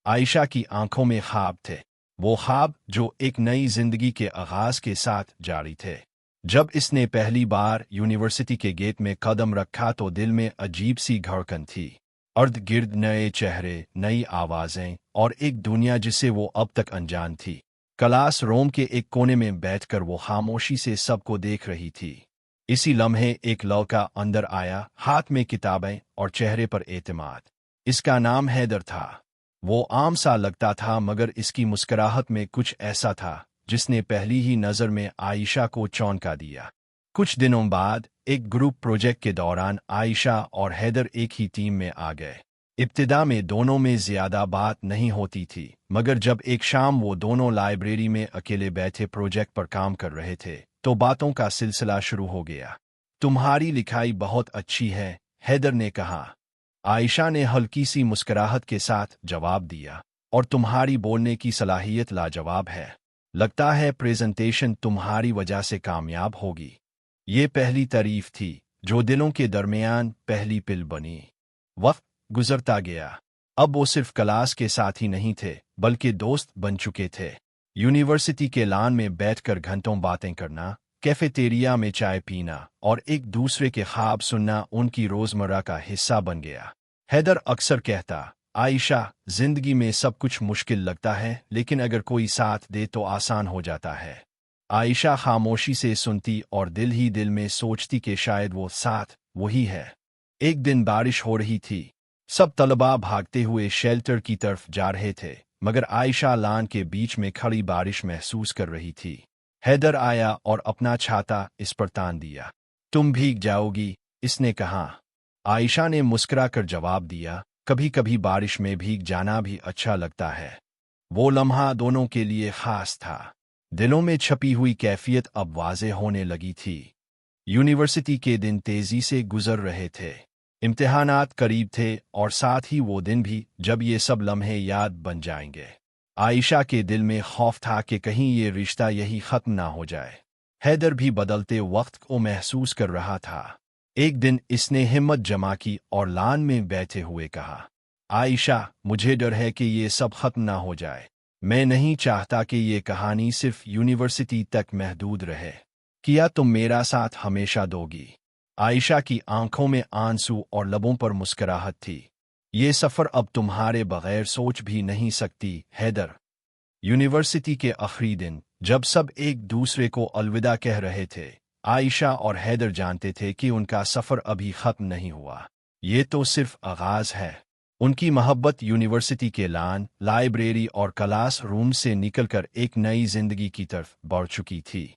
आयशा की आंखों में ख्वाब थे, वो ख्वाब जो एक नई जिंदगी के आगाज के साथ जारी थे। जब इसने पहली बार यूनिवर्सिटी के गेट में कदम रखा तो दिल में अजीब सी धड़कन थी। अर्ध गिर्द नए चेहरे, नई आवाजें और एक दुनिया जिसे वो अब तक अनजान थी। क्लास रूम के एक कोने में बैठकर वो खामोशी से सबको देख रही थी। इसी लम्हे एक लड़का अंदर आया, हाथ में किताबें और चेहरे पर एतमाद। इसका नाम हैदर था। वो आम सा लगता था मगर इसकी मुस्कुराहट में कुछ ऐसा था जिसने पहली ही नज़र में आयशा को चौंका दिया। कुछ दिनों बाद एक ग्रुप प्रोजेक्ट के दौरान आयशा और हैदर एक ही टीम में आ गए। इब्तिदा में दोनों में ज्यादा बात नहीं होती थी, मगर जब एक शाम वो दोनों लाइब्रेरी में अकेले बैठे प्रोजेक्ट पर काम कर रहे थे तो बातों का सिलसिला शुरू हो गया। तुम्हारी लिखाई बहुत अच्छी है, हैदर ने कहा। आयशा ने हल्की सी मुस्कुराहट के साथ जवाब दिया, और तुम्हारी बोलने की सलाहियत लाजवाब है। लगता है प्रेजेंटेशन तुम्हारी वजह से कामयाब होगी। ये पहली तारीफ थी जो दिलों के दरमियान पहली पिल बनी। वक्त गुजरता गया। अब वो सिर्फ क्लास के साथ ही नहीं थे बल्कि दोस्त बन चुके थे। यूनिवर्सिटी के लॉन में बैठकर घंटों बातें करना, कैफेटेरिया में चाय पीना और एक दूसरे के ख्वाब सुनना उनकी रोजमर्रा का हिस्सा बन गया। हैदर अक्सर कहता, आयशा, जिंदगी में सब कुछ मुश्किल लगता है लेकिन अगर कोई साथ दे तो आसान हो जाता है। आयशा खामोशी से सुनती और दिल ही दिल में सोचती कि शायद वो साथ वही है। एक दिन बारिश हो रही थी। सब तलबा भागते हुए शेल्टर की तरफ जा रहे थे, मगर आयशा लान के बीच में खड़ी बारिश महसूस कर रही थी। हैदर आया और अपना छाता इस पर तान दिया। तुम भीग जाओगी, इसने कहा। आयशा ने मुस्कुराकर जवाब दिया, कभी कभी बारिश में भीग जाना भी अच्छा लगता है। वो लम्हा दोनों के लिए खास था। दिलों में छपी हुई कैफियत अब वाज़ेह होने लगी थी। यूनिवर्सिटी के दिन तेजी से गुजर रहे थे। इम्तिहानात करीब थे और साथ ही वो दिन भी जब ये सब लम्हे याद बन जाएंगे। आयशा के दिल में खौफ था कि कहीं ये रिश्ता यही खत्म ना हो जाए। हैदर भी बदलते वक्त को महसूस कर रहा था। एक दिन इसने हिम्मत जमा की और लान में बैठे हुए कहा, आयशा, मुझे डर है कि ये सब खत्म ना हो जाए। मैं नहीं चाहता कि ये कहानी सिर्फ यूनिवर्सिटी तक महदूद रहे। क्या तुम मेरा साथ हमेशा दोगी? आयशा की आंखों में आंसू और लबों पर मुस्कुराहट थी। ये सफर अब तुम्हारे बगैर सोच भी नहीं सकती, हैदर। यूनिवर्सिटी के आखिरी दिन जब सब एक दूसरे को अलविदा कह रहे थे, आयशा और हैदर जानते थे कि उनका सफर अभी खत्म नहीं हुआ। ये तो सिर्फ आगाज है। उनकी मोहब्बत यूनिवर्सिटी के लॉन, लाइब्रेरी और क्लास रूम से निकलकर एक नई जिंदगी की तरफ बढ़ चुकी थी।